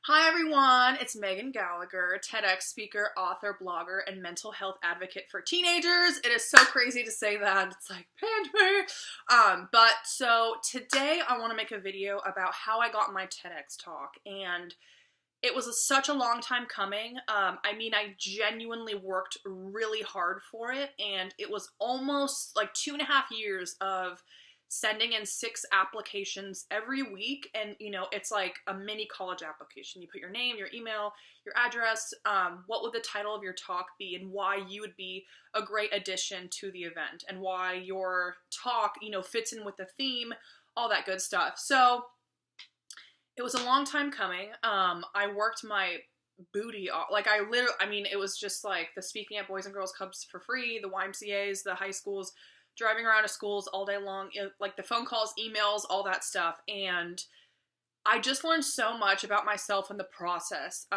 Hi everyone, it's Megan Gallagher, Tedx speaker, author, blogger, and mental health advocate for teenagers. It is so crazy to say that. It's like, but so today I want to make a video about how I got my Tedx talk, and it was such a long time coming. I genuinely worked really hard for it, and it was almost like 2.5 years of sending in 6 applications every week. And it's like a mini college application. You put your name, your email, your address, what would the title of your talk be, and why you would be a great addition to the event, and why your talk fits in with the theme, all that good stuff. So it was a long time coming. I worked my booty off. It was just like the speaking at Boys and Girls Clubs for free, the YMCAs, the high schools, driving around to schools all day long, like the phone calls, emails, all that stuff. And I just learned so much about myself in the process.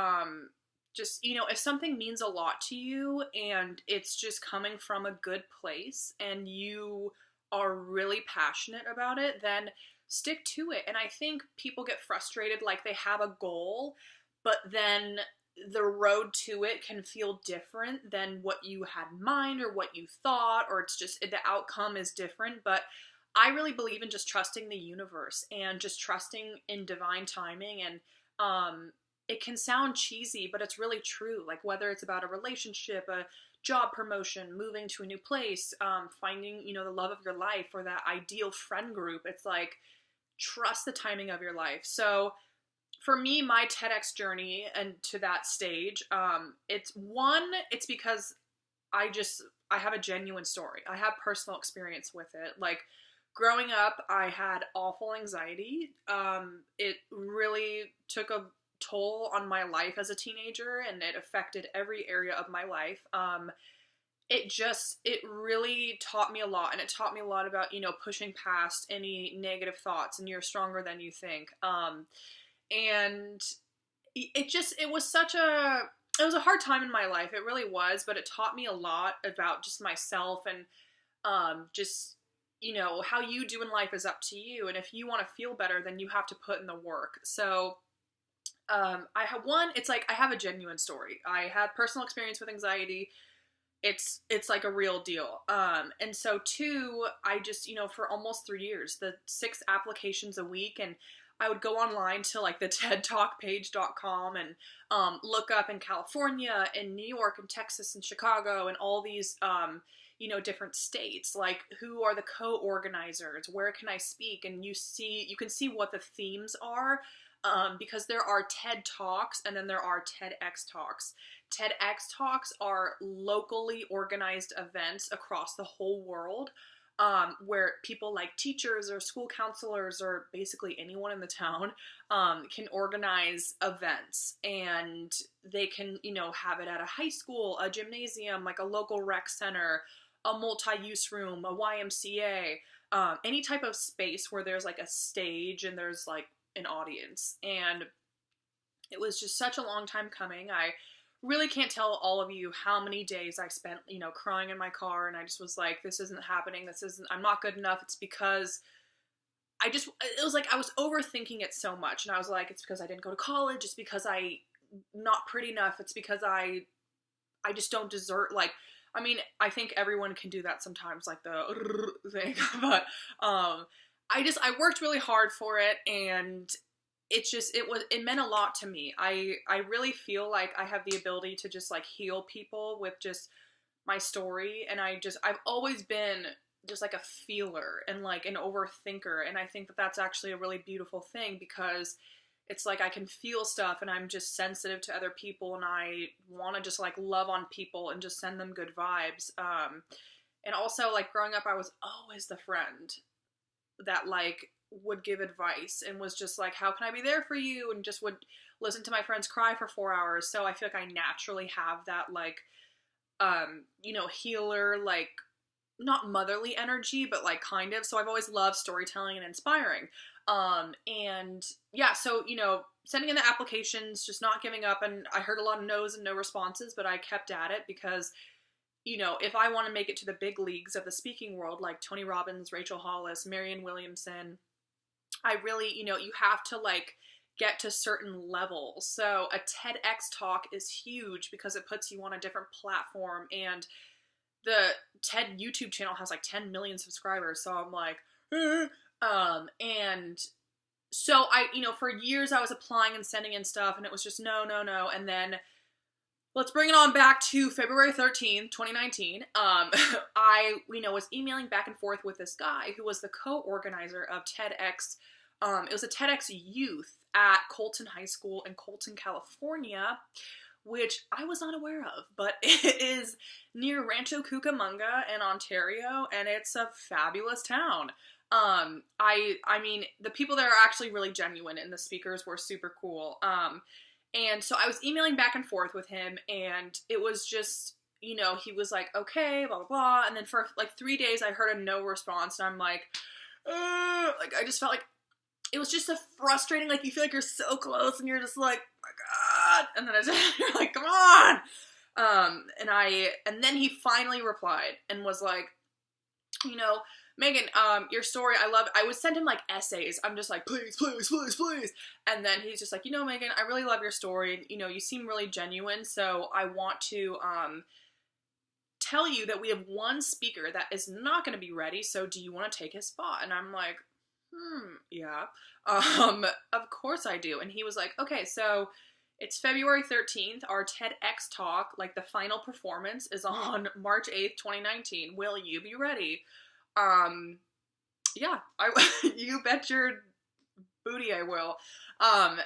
If something means a lot to you and it's just coming from a good place and you are really passionate about it, then stick to it. And I think people get frustrated, like they have a goal, but then the road to it can feel different than what you had in mind or what you thought, or it's just the outcome is different. But I really believe in just trusting the universe and just trusting in divine timing. And it can sound cheesy, but it's really true. Like whether it's about a relationship, a job promotion, moving to a new place, finding, the love of your life or that ideal friend group, it's like, trust the timing of your life. So for me, my Tedx journey and to that stage, it's because I have a genuine story. I have personal experience with it. Like growing up, I had awful anxiety. It really took a toll on my life as a teenager, and it affected every area of my life. It really taught me a lot, and it taught me a lot about, pushing past any negative thoughts, and you're stronger than you think. And it was a hard time in my life. It really was, but it taught me a lot about just myself and, how you do in life is up to you. And if you want to feel better, then you have to put in the work. So, I have a genuine story. I had personal experience with anxiety. It's like a real deal. And so 2, I just, for almost 3 years, the 6 applications a week, and I would go online to like the tedtalkpage.com and look up in California and New York and Texas and Chicago and all these, different states, like who are the co-organizers, where can I speak? And you can see what the themes are, because there are TED Talks and then there are TEDx Talks. TEDx Talks are locally organized events across the whole world, where people like teachers or school counselors or basically anyone in the town can organize events, and they can, have it at a high school, a gymnasium, like a local rec center, a multi-use room, a YMCA, any type of space where there's like a stage and there's like an audience. And it was just such a long time coming. I really can't tell all of you how many days I spent, crying in my car, and I just was like, this isn't happening. I'm not good enough. It's because it was like I was overthinking it so much, and I was like, it's because I didn't go to college. It's because I not pretty enough. It's because I just don't deserve, I think everyone can do that sometimes, like the thing, but, I worked really hard for it, and it meant a lot to me. I really feel like I have the ability to just like heal people with just my story. And I've always been just like a feeler and like an overthinker. And I think that that's actually a really beautiful thing, because it's like I can feel stuff and I'm just sensitive to other people, and I want to just like love on people and just send them good vibes. And also like growing up, I was always the friend that like would give advice and was just like, how can I be there for you? And just would listen to my friends cry for 4 hours. So I feel like I naturally have that like, healer, like not motherly energy, but like kind of. So I've always loved storytelling and inspiring. And yeah, so, sending in the applications, just not giving up. And I heard a lot of no's and no responses, but I kept at it because, if I want to make it to the big leagues of the speaking world, like Tony Robbins, Rachel Hollis, Marianne Williamson, I really, you have to like get to certain levels. So a TEDx Talk is huge because it puts you on a different platform, and the TED YouTube channel has like 10 million subscribers. So I'm like, and so I, for years I was applying and sending in stuff, and it was just no. And then let's bring it on back to February 13th, 2019. I, was emailing back and forth with this guy who was the co-organizer of TEDx. It was a TEDx Youth at Colton High School in Colton, California, which I was not aware of, but it is near Rancho Cucamonga in Ontario, and it's a fabulous town. I mean, the people there are actually really genuine, and the speakers were super cool. And so I was emailing back and forth with him, and it was just, he was like, okay, blah, blah, blah. And then for like 3 days, I heard a no response, and I'm like, I just felt like it was just so frustrating. Like, you feel like you're so close, and you're just like, oh my God. And then you're like, come on. And then he finally replied and was like, Megan, your story, I would send him like essays. I'm just like, please. And then he's just like, Megan, I really love your story. You seem really genuine. So I want to, tell you that we have one speaker that is not going to be ready. So do you want to take his spot? And I'm like, yeah, of course I do. And he was like, okay, so it's February 13th. Our TEDx Talk, like the final performance, is on March 8th, 2019. Will you be ready? Yeah, you bet your booty I will. I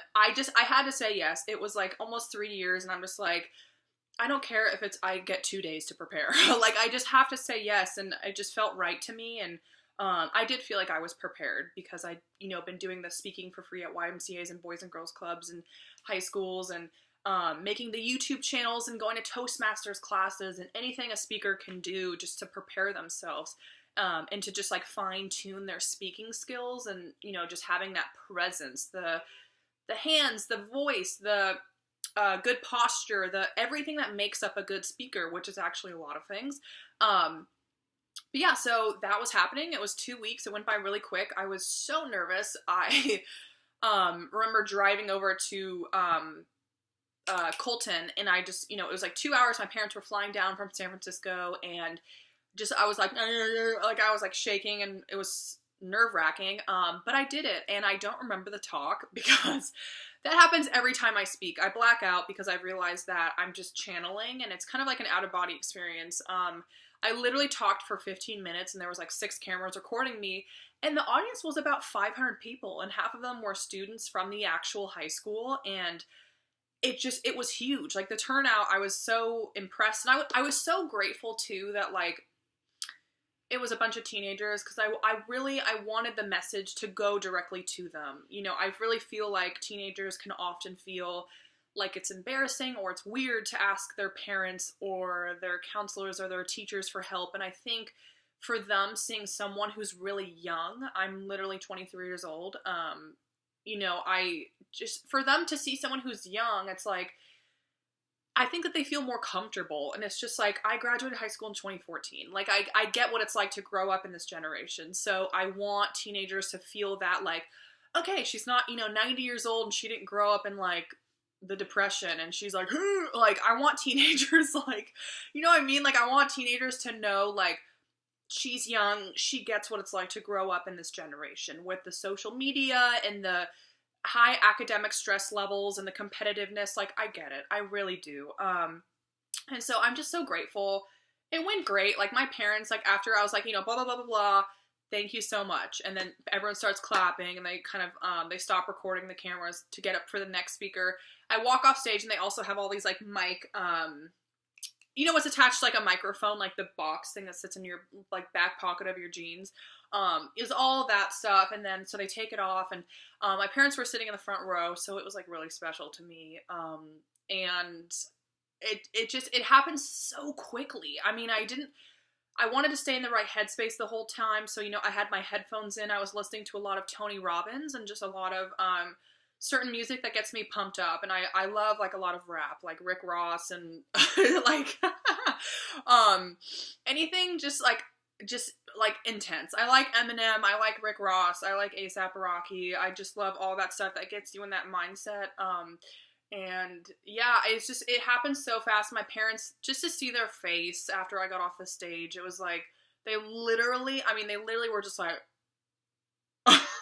had to say yes. It was like almost 3 years, and I'm just like, I don't care if I get 2 days to prepare. Like, I just have to say yes, and it just felt right to me, and I did feel like I was prepared because I, been doing the speaking for free at YMCAs and Boys and Girls Clubs and high schools, and making the YouTube channels and going to Toastmasters classes and anything a speaker can do just to prepare themselves. And to just like fine tune their speaking skills, and just having that presence, the hands, the voice, the good posture, the everything that makes up a good speaker, which is actually a lot of things. But yeah, so that was happening. It was 2 weeks. It went by really quick. I was so nervous. I remember driving over to Colton, and I just, it was like 2 hours. My parents were flying down from San Francisco, and I was like I was like shaking, and it was nerve wracking. But I did it, and I don't remember the talk because that happens every time I speak. I black out because I realized that I'm just channeling, and it's kind of like an out of body experience. I literally talked for 15 minutes, and there was like 6 cameras recording me, and the audience was about 500 people, and half of them were students from the actual high school, and it was huge. Like, the turnout, I was so impressed, and I was so grateful too that like it was a bunch of teenagers, because I wanted the message to go directly to them. I really feel like teenagers can often feel like it's embarrassing or it's weird to ask their parents or their counselors or their teachers for help. And I think for them, seeing someone who's really young, I'm literally 23 years old, for them to see someone who's young, it's like, I think that they feel more comfortable, and it's just like, I graduated high school in 2014. Like, I get what it's like to grow up in this generation, so I want teenagers to feel that, like, okay, she's not, 90 years old, and she didn't grow up in, like, the Depression, and she's like, like, I want teenagers, like, you know what I mean? Like, I want teenagers to know, like, she's young, she gets what it's like to grow up in this generation, with the social media, and the high academic stress levels and the competitiveness. Like, I get it. I really do. And so I'm just so grateful. It went great. Like, my parents, like, after I was like, blah, blah, blah, blah, blah, thank you so much. And then everyone starts clapping, and they kind of, they stop recording the cameras to get up for the next speaker. I walk off stage, and they also have all these, like, mic, what's attached to, like, a microphone, like the box thing that sits in your, like, back pocket of your jeans. It was all that stuff, and then so they take it off, and my parents were sitting in the front row, so it was like really special to me. And it happened so quickly. I mean, I wanted to stay in the right headspace the whole time, so I had my headphones in. I was listening to a lot of Tony Robbins and just a lot of certain music that gets me pumped up, and I love like a lot of rap, like Rick Ross, and like anything just like just like intense. I like Eminem, I like Rick Ross, I like A$AP Rocky. I just love all that stuff that gets you in that mindset. And yeah, it's just, it happened so fast. My parents, just to see their face after I got off the stage, it was like, they literally were just like,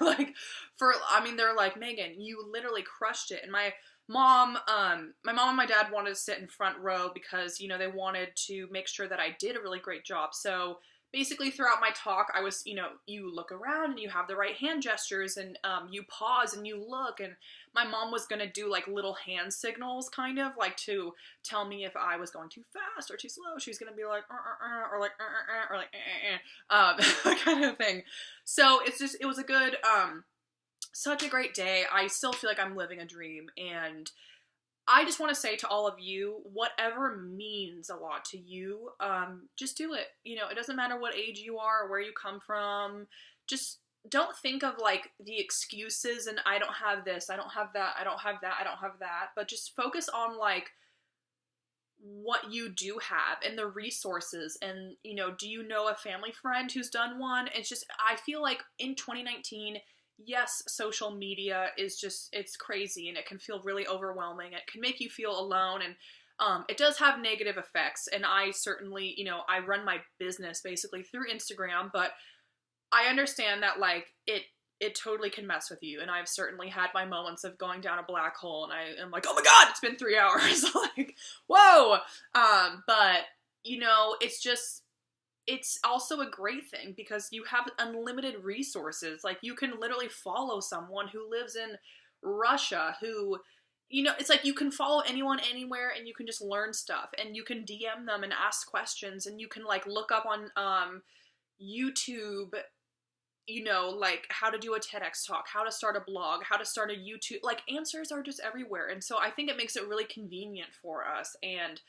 like, they're like, Megan, you literally crushed it. And my mom and my dad wanted to sit in front row because, you know, they wanted to make sure that I did a really great job. So basically throughout my talk, I was, you know, you look around and you have the right hand gestures, and you pause and you look, and my mom was going to do like little hand signals, kind of like to tell me if I was going too fast or too slow. She was going to be like, or like, or like, kind of thing. So it was a good, such a great day. I still feel like I'm living a dream, and I just want to say to all of you, whatever means a lot to you, just do it. You know, it doesn't matter what age you are or where you come from. Just don't think of like the excuses and I don't have this, I don't have that, I don't have that, I don't have that. But just focus on like what you do have and the resources. And, you know, do you know a family friend who's done one? It's just, I feel like in 2019, yes, social media is just, it's crazy and it can feel really overwhelming. It can make you feel alone, and it does have negative effects. And I certainly, you know, I run my business basically through Instagram, but I understand that like it totally can mess with you. And I've certainly had my moments of going down a black hole and I am like, oh my God, it's been 3 hours. Like, whoa. But you know, it's also a great thing because you have unlimited resources. Like you can literally follow someone who lives in Russia who, you know, it's like you can follow anyone anywhere and you can just learn stuff, and you can DM them and ask questions, and you can like look up on YouTube, you know, like how to do a Tedx Talk, how to start a blog, how to start a YouTube, like answers are just everywhere. And so I think it makes it really convenient for us. And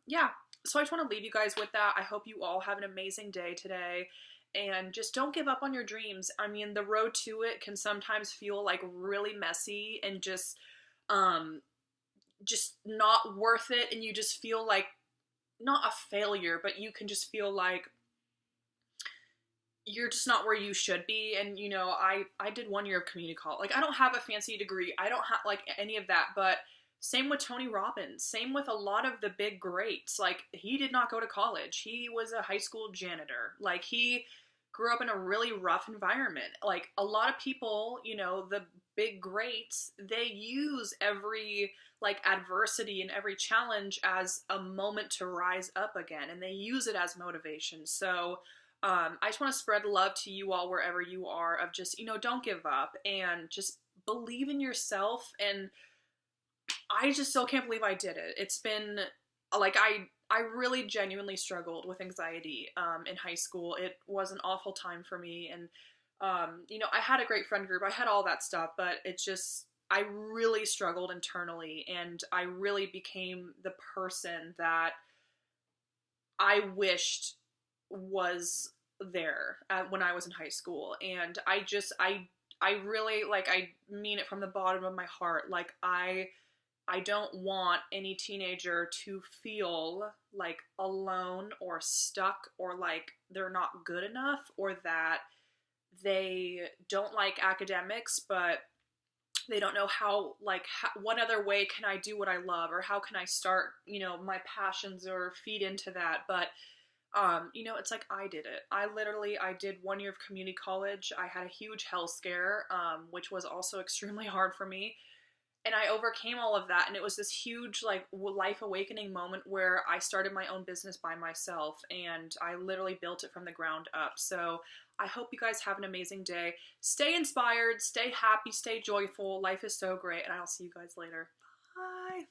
yeah, so I just want to leave you guys with that. I hope you all have an amazing day today, and just don't give up on your dreams. I mean, the road to it can sometimes feel like really messy and just not worth it. And you just feel like not a failure, but you can just feel like you're just not where you should be. And, you know, I did 1 year of community college. Like, I don't have a fancy degree. I don't have, like, any of that. But same with Tony Robbins. Same with a lot of the big greats. Like, he did not go to college. He was a high school janitor. Like, he grew up in a really rough environment. Like, a lot of people, you know, the big greats, they use every, like, adversity and every challenge as a moment to rise up again. And they use it as motivation. So I just want to spread love to you all wherever you are, of just, you know, don't give up and just believe in yourself. And I just still can't believe I did it. It's been like, I really genuinely struggled with anxiety in high school. It was an awful time for me. And, you know, I had a great friend group. I had all that stuff, but it's just, I really struggled internally, and I really became the person that I wished was there when I was in high school. And I really, like, I mean it from the bottom of my heart. Like, I don't want any teenager to feel like alone or stuck, or like they're not good enough, or that they don't like academics, but they don't know how, like, what other way can I do what I love, or how can I start, you know, my passions or feed into that. But you know, it's like, I did it. I did 1 year of community college. I had a huge health scare, which was also extremely hard for me. And I overcame all of that. And it was this huge, like, life awakening moment where I started my own business by myself, and I literally built it from the ground up. So I hope you guys have an amazing day. Stay inspired, stay happy, stay joyful. Life is so great. And I'll see you guys later. Bye.